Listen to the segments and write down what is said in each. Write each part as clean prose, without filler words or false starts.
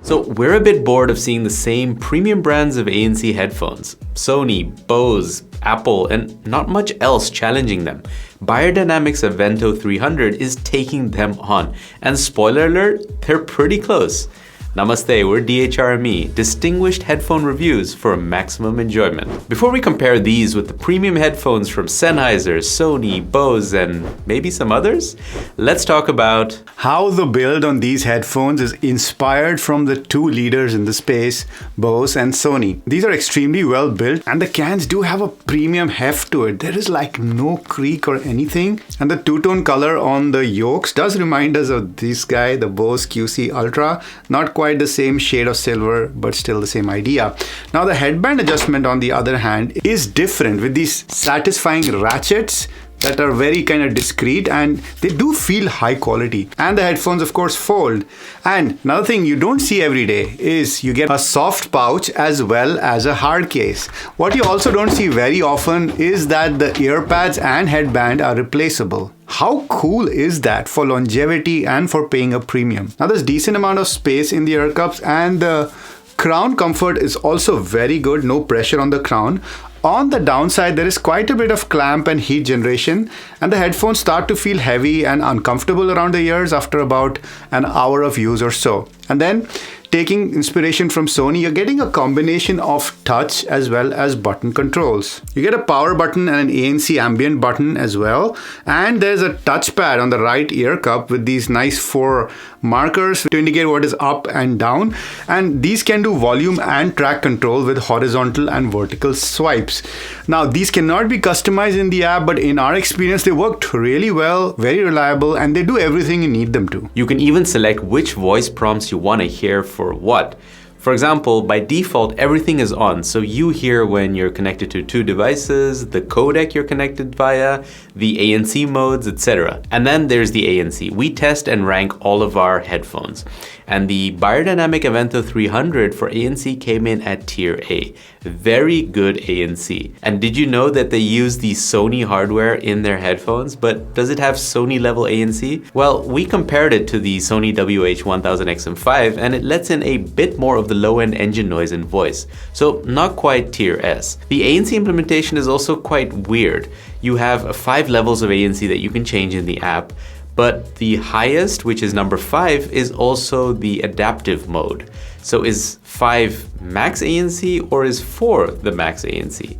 So we're a bit bored of seeing the same premium brands of ANC headphones, Sony, Bose, Apple, and not much else challenging them. BeyerDynamic's Aventho 300 is taking them on, and spoiler alert, they're pretty close. Namaste, we're DHRME, distinguished headphone reviews for maximum enjoyment. Before we compare these with the premium headphones from Sennheiser, Sony, Bose, and maybe some others, let's talk about how the build on these headphones is inspired from the two leaders in the space, Bose and Sony. These are extremely well built, and the cans do have a premium heft to it. There is like no creak or anything, and the two-tone color on the yokes does remind us of this guy, the Bose QC Ultra. Not quite the same shade of silver, but still the same idea. Now the headband adjustment, on the other hand, is different with these satisfying ratchets that are very kind of discreet, and they do feel high quality. And the headphones of course fold. And another thing you don't see every day is you get a soft pouch as well as a hard case. What you also don't see very often is that the ear pads and headband are replaceable. How cool is that for longevity and for paying a premium? Now there's decent amount of space in the ear cups, and the crown comfort is also very good, no pressure on the crown. On the downside, there is quite a bit of clamp and heat generation, and the headphones start to feel heavy and uncomfortable around the ears after about an hour of use or so. And then, taking inspiration from Sony, you're getting a combination of touch as well as button controls. You get a power button and an ANC ambient button as well, and there's a touchpad on the right ear cup with these nice 4 markers to indicate what is up and down, and these can do volume and track control with horizontal and vertical swipes. Now these cannot be customized in the app, but in our experience they worked really well, very reliable, and they do everything you need them to. You can even select which voice prompts you want to hear for what. For example, by default, everything is on, so you hear when you're connected to 2 devices, the codec you're connected via, the ANC modes, etc. And then there's the ANC. We test and rank all of our headphones. And the BeyerDynamic Aventho 300 for ANC came in at tier A. Very good ANC. And did you know that they use the Sony hardware in their headphones, but does it have Sony level ANC? Well, we compared it to the Sony WH-1000XM5, and it lets in a bit more of the low-end engine noise and voice, so not quite tier S. The ANC implementation is also quite weird. You have 5 levels of ANC that you can change in the app, but the highest, which is number 5, is also the adaptive mode. So is 5 max ANC or is 4 the max ANC?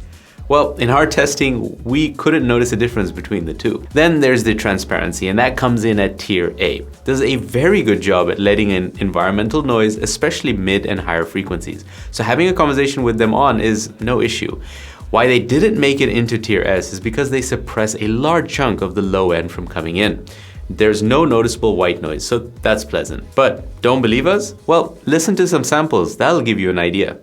Well, in our testing, we couldn't notice a difference between the two. Then there's the transparency, and that comes in at tier A. Does a very good job at letting in environmental noise, especially mid and higher frequencies. So having a conversation with them on is no issue. Why they didn't make it into tier S is because they suppress a large chunk of the low end from coming in. There's no noticeable white noise, so that's pleasant. But don't believe us? Well, listen to some samples, that'll give you an idea.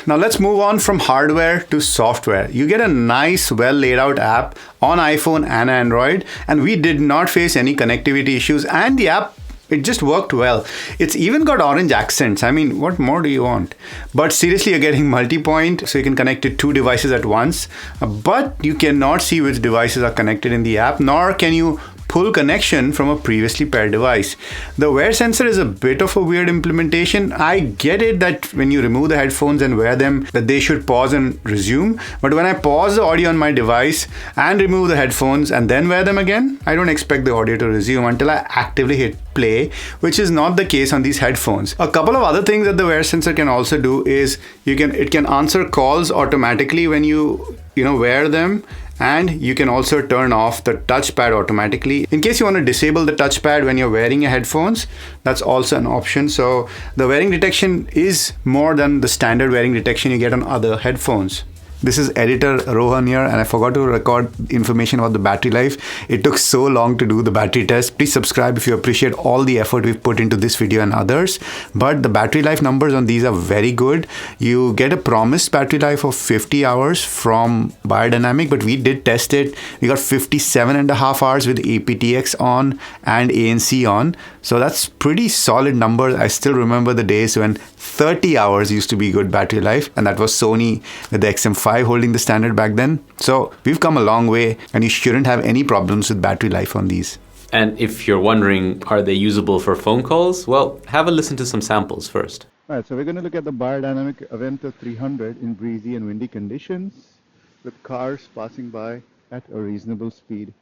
Now let's move on from hardware to software. You get a nice, well laid out app on iPhone and Android, and we did not face any connectivity issues, and the app, it just worked well. It's even got orange accents. I mean, what more do you want? But seriously, you're getting multi-point, so you can connect to 2 devices at once, but you cannot see which devices are connected in the app, nor can you pull connection from a previously paired device. The wear sensor is a bit of a weird implementation. I get it that when you remove the headphones and wear them, that they should pause and resume. But when I pause the audio on my device and remove the headphones and then wear them again, I don't expect the audio to resume until I actively hit play, which is not the case on these headphones. A couple of other things that the wear sensor can also do is it can answer calls automatically when you wear them. And you can also turn off the touchpad automatically. In case you want to disable the touchpad when you're wearing your headphones, that's also an option. So the wearing detection is more than the standard wearing detection you get on other headphones. This is editor Rohan here, and I forgot to record information about the battery life. It took so long to do the battery test. Please subscribe if you appreciate all the effort we've put into this video and others. But the battery life numbers on these are very good. You get a promised battery life of 50 hours from BeyerDynamic, but we did test it. We got 57.5 hours with aptX on and ANC on. So that's pretty solid numbers. I still remember the days when 30 hours used to be good battery life, and that was Sony with the XM5 holding the standard back then. So we've come a long way, and you shouldn't have any problems with battery life on these. And if you're wondering, are they usable for phone calls? Well, have a listen to some samples first. All right, so we're going to look at the BeyerDynamic Aventho 300 in breezy and windy conditions with cars passing by at a reasonable speed.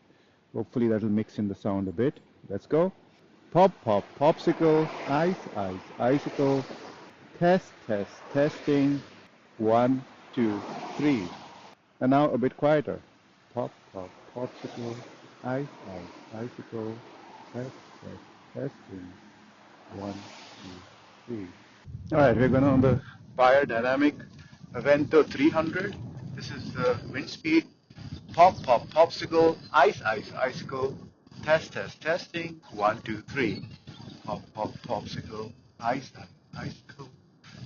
Hopefully that'll mix in the sound a bit. Let's go. Pop, pop, popsicle, ice, ice, icicle, test, test, testing, 1, 2, 3. And now a bit quieter. Pop, pop, popsicle, ice, ice, icicle, test, test, testing, 1, 2, 3. Alright, we're going on the BeyerDynamic Aventho 300. This is the wind speed. Pop, pop, popsicle, ice, ice, icicle, test, test, testing, 1, 2, 3. Pop, pop, popsicle, ice, ice, icicle,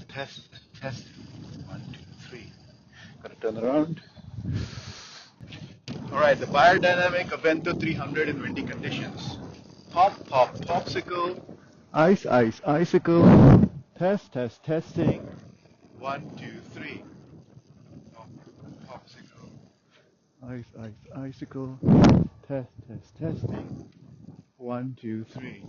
test, testing, 1, 2, 3. Gotta turn around. Alright, the BeyerDynamic Aventho 300 in windy conditions. Pop, pop, popsicle, ice, ice, icicle, test, test, testing, 1, 2, 3. Pop, popsicle, ice, ice, icicle, test, test, testing, 1, 2, 3.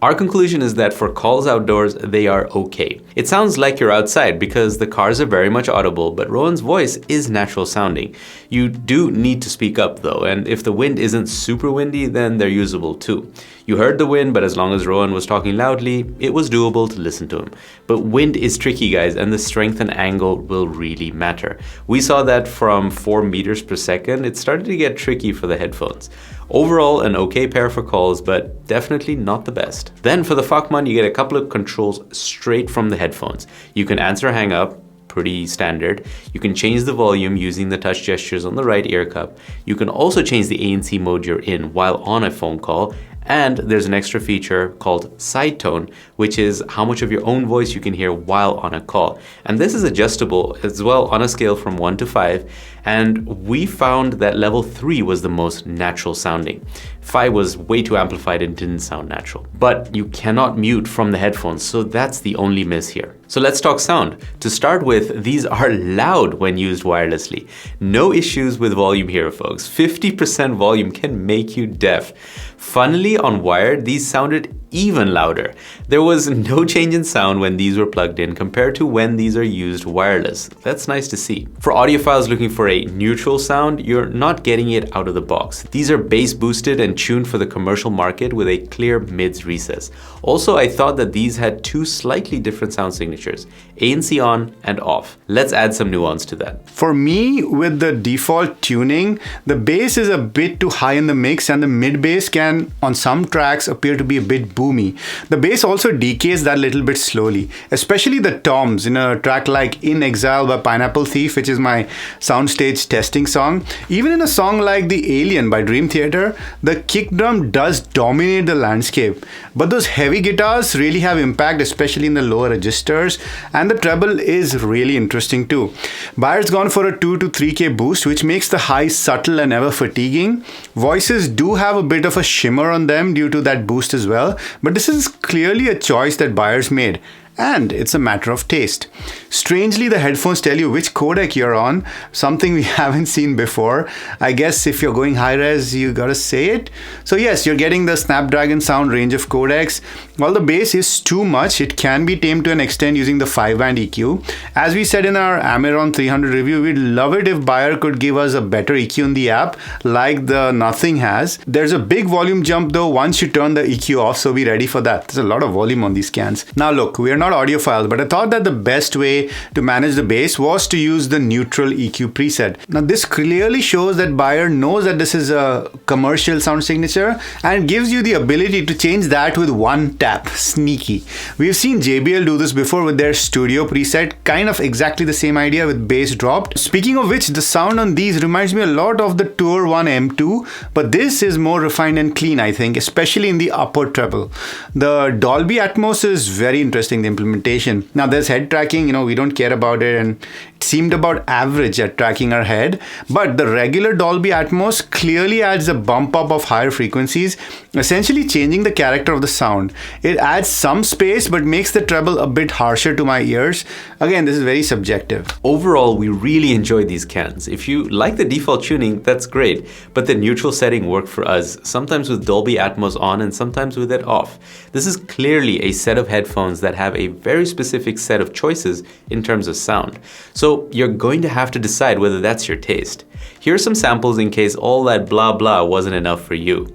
Our conclusion is that for calls outdoors, they are okay. It sounds like you're outside because the cars are very much audible, but Rohan's voice is natural sounding. You do need to speak up though, and if the wind isn't super windy, then they're usable too. You heard the wind, but as long as Rohan was talking loudly, it was doable to listen to him. But wind is tricky, guys, and the strength and angle will really matter. We saw that from 4 meters per second, it started to get tricky for the headphones. Overall, an okay pair for calls, but definitely not the best. Then for the Fachmann, you get a couple of controls straight from the headphones. You can answer hang up, pretty standard. You can change the volume using the touch gestures on the right ear cup. You can also change the ANC mode you're in while on a phone call. And there's an extra feature called side tone, which is how much of your own voice you can hear while on a call. And this is adjustable as well on a scale from 1 to 5. And we found that level 3 was the most natural sounding. 5 was way too amplified and didn't sound natural. But you cannot mute from the headphones, so that's the only miss here. So let's talk sound. To start with, these are loud when used wirelessly. No issues with volume here, folks. 50% volume can make you deaf. Funnily, on wired, these sounded even louder. There was no change in sound when these were plugged in compared to when these are used wireless. That's nice to see. For audiophiles looking for a neutral sound, you're not getting it out of the box. These are bass boosted and tuned for the commercial market with a clear mids recess. Also, I thought that these had 2 slightly different sound signatures, ANC on and off. Let's add some nuance to that. For me, with the default tuning, the bass is a bit too high in the mix, and the mid bass can, on some tracks, appear to be a bit boomy. The bass also decays that little bit slowly, especially the toms in a track like In Exile by Pineapple Thief, which is my soundstage testing song. Even in a song like The Alien by Dream Theater, the kick drum does dominate the landscape. But those heavy guitars really have impact, especially in the lower registers, and the treble is really interesting too. Bayer's gone for a 2 to 3K boost, which makes the highs subtle and never fatiguing. Voices do have a bit of a shimmer on them due to that boost as well, but this is clearly a choice that Bayer's made. And it's a matter of taste. Strangely, the headphones tell you which codec you're on, something we haven't seen before. I guess if you're going high res, you gotta say it. So yes, you're getting the Snapdragon sound range of codecs. While the bass is too much, it can be tamed to an extent using the 5-band EQ. As we said in our Ameron 300 review, we'd love it if Beyer could give us a better EQ in the app, like the Nothing has. There's a big volume jump though once you turn the EQ off, so be ready for that. There's a lot of volume on these cans. Now look, we're not not audiophiles, but I thought that the best way to manage the bass was to use the neutral EQ preset. Now this clearly shows that Beyer knows that this is a commercial sound signature and gives you the ability to change that with one tap. Sneaky. We've seen JBL do this before with their studio preset, kind of exactly the same idea with bass dropped. Speaking of which, the sound on these reminds me a lot of the Tour 1 M2, but this is more refined and clean, I think, especially in the upper treble. The Dolby Atmos is very interesting, the implementation. Now there's head tracking, we don't care about it, and it seemed about average at tracking our head, but the regular Dolby Atmos clearly adds a bump up of higher frequencies, essentially changing the character of the sound. It adds some space but makes the treble a bit harsher to my ears. Again, this is very subjective. Overall, we really enjoyed these cans. If you like the default tuning, that's great, but the neutral setting worked for us, sometimes with Dolby Atmos on and sometimes with it off. This is clearly a set of headphones that have a very specific set of choices in terms of sound. So you're going to have to decide whether that's your taste. Here are some samples in case all that blah blah wasn't enough for you.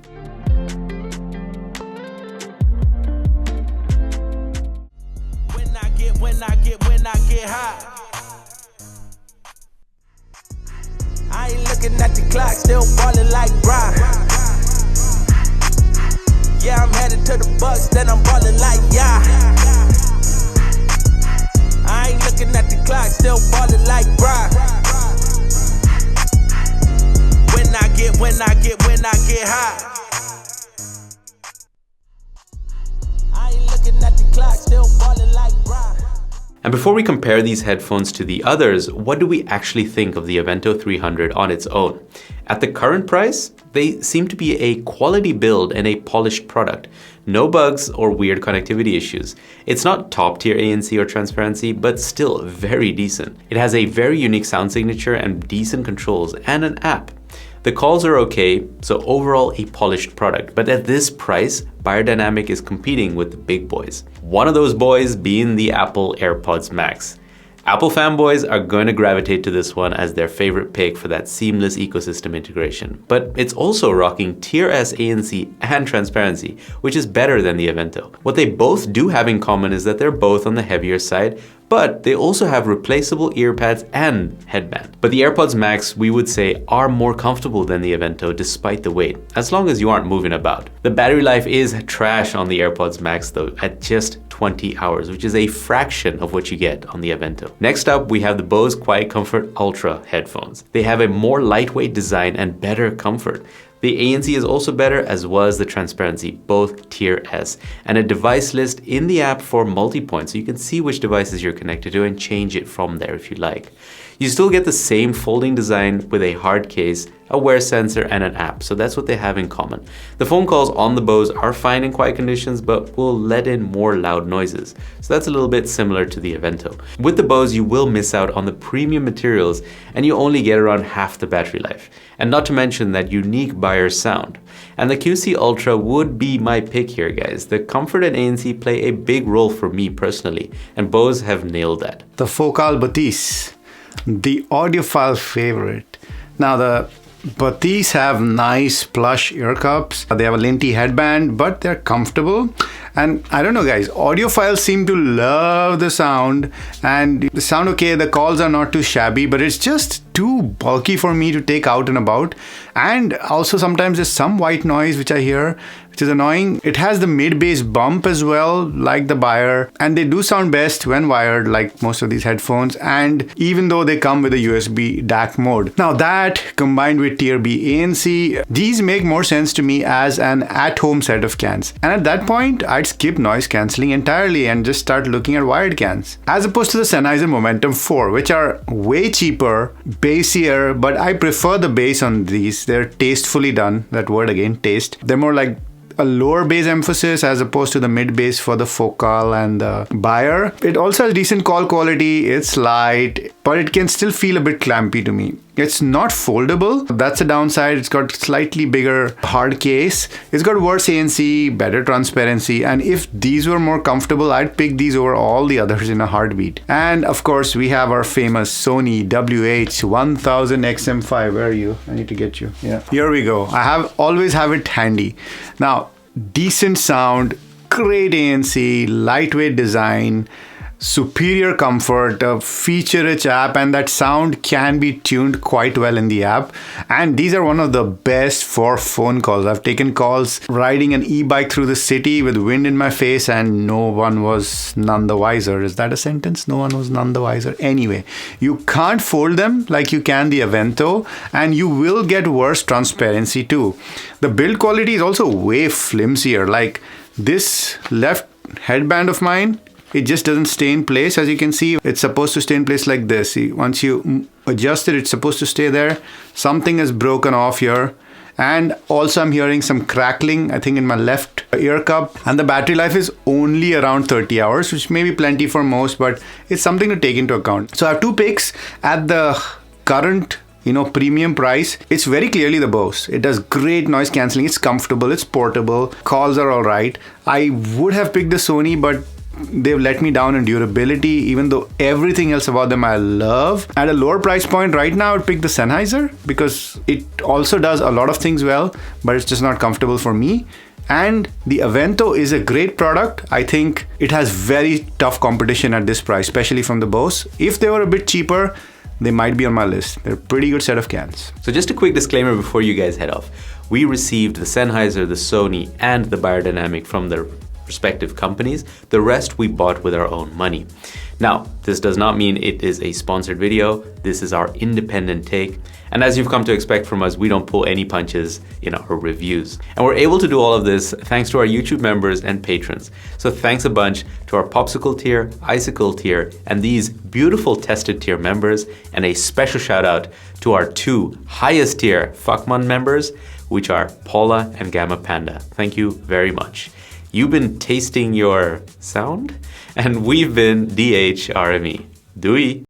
When I get high, I ain't looking at the clock, still ballin' like Brian. Yeah, I'm headed to the Bucks, then I'm ballin' like I ain't looking at the clock, still ballin' like Brian. When I get high, I ain't looking at the clock, still ballin' like Brian. And before we compare these headphones to the others, what do we actually think of the Aventho 300 on its own? At the current price, they seem to be a quality build and a polished product. No bugs or weird connectivity issues. It's not top tier ANC or Transparency, but still very decent. It has a very unique sound signature and decent controls and an app. The calls are okay, so overall a polished product, but at this price, BeyerDynamic is competing with the big boys. One of those boys being the Apple AirPods Max. Apple fanboys are going to gravitate to this one as their favorite pick for that seamless ecosystem integration. But it's also rocking Tier S ANC and Transparency, which is better than the Aventho. What they both do have in common is that they're both on the heavier side, but they also have replaceable ear pads and headband. But the AirPods Max, we would say, are more comfortable than the Aventho despite the weight, as long as you aren't moving about. The battery life is trash on the AirPods Max though, at just 20 hours, which is a fraction of what you get on the Aventho. Next up, we have the Bose Quiet Comfort Ultra headphones. They have a more lightweight design and better comfort. The ANC is also better, as well as the Transparency, both Tier S, and a device list in the app for multi-point, so you can see which devices you're connected to and change it from there if you like. You still get the same folding design with a hard case, a wear sensor, and an app, so that's what they have in common. The phone calls on the Bose are fine in quiet conditions, but will let in more loud noises, so that's a little bit similar to the Aventho. With the Bose, you will miss out on the premium materials, and you only get around half the battery life, and not to mention that unique Beyer sound. And the QC Ultra would be my pick here, guys. The comfort and ANC play a big role for me personally, and Bose have nailed that. The Focal Batis, the audiophile favorite. Now the Batis have nice plush ear cups. They have a linty headband, but they're comfortable. And I don't know, guys, audiophiles seem to love the sound, and the sound okay, the calls are not too shabby, but it's just too bulky for me to take out and about. And also sometimes there's some white noise which I hear, which is annoying. It has the mid-bass bump as well, like the Beyer, and they do sound best when wired, like most of these headphones, and even though they come with a USB DAC mode. Now that, combined with Tier B ANC, these make more sense to me as an at-home set of cans. And at that point, I'd skip noise cancelling entirely and just start looking at wired cans. As opposed to the Sennheiser Momentum 4, which are way cheaper, bassier, but I prefer the bass on these. They're tastefully done. That word again, taste. They're more like a lower bass emphasis as opposed to the mid bass for the Focal and the Beyer. It also has decent call quality. It's light, but it can still feel a bit clampy to me. It's not foldable. That's a downside. It's got slightly bigger hard case. It's got worse ANC, better transparency, and if these were more comfortable, I'd pick these over all the others in a heartbeat. And of course, we have our famous Sony WH-1000XM5. Where are you? I need to get you. Yeah. Here we go. I always have it handy. Now, decent sound, great ANC, lightweight design, superior comfort, a feature-rich app, and that sound can be tuned quite well in the app. And these are one of the best for phone calls. I've taken calls riding an e-bike through the city with wind in my face, and no one was none the wiser. Is that a sentence? No one was none the wiser. Anyway, you can't fold them like you can the Aventho, and you will get worse transparency too. The build quality is also way flimsier. Like this left headband of mine, it just doesn't stay in place. As you can see, it's supposed to stay in place like this. See, once you adjust it, it's supposed to stay there. Something is broken off here. And also I'm hearing some crackling, I think in my left ear cup. And the battery life is only around 30 hours, which may be plenty for most, but it's something to take into account. So I have two picks at the current premium price. It's very clearly the Bose. It does great noise cancelling. It's comfortable. It's portable. Calls are all right. I would have picked the Sony, but they've let me down in durability, even though everything else about them I love. At a lower price point right now, I would pick the Sennheiser because it also does a lot of things well, but it's just not comfortable for me. And the Aventho is a great product. I think it has very tough competition at this price, especially from the Bose. If they were a bit cheaper, they might be on my list. They're a pretty good set of cans. So just a quick disclaimer before you guys head off. We received the Sennheiser, the Sony, and the BeyerDynamic from their respective companies. The rest we bought with our own money. Now, this does not mean it is a sponsored video. This is our independent take. And as you've come to expect from us, we don't pull any punches in our reviews. And we're able to do all of this thanks to our YouTube members and patrons. So thanks a bunch to our Popsicle tier, Icicle tier, and these beautiful Tested tier members. And a special shout out to our two highest tier Fuckman members, which are Paula and Gamma Panda. Thank you very much. You've been tasting your sound, and we've been DHRME. Dewey.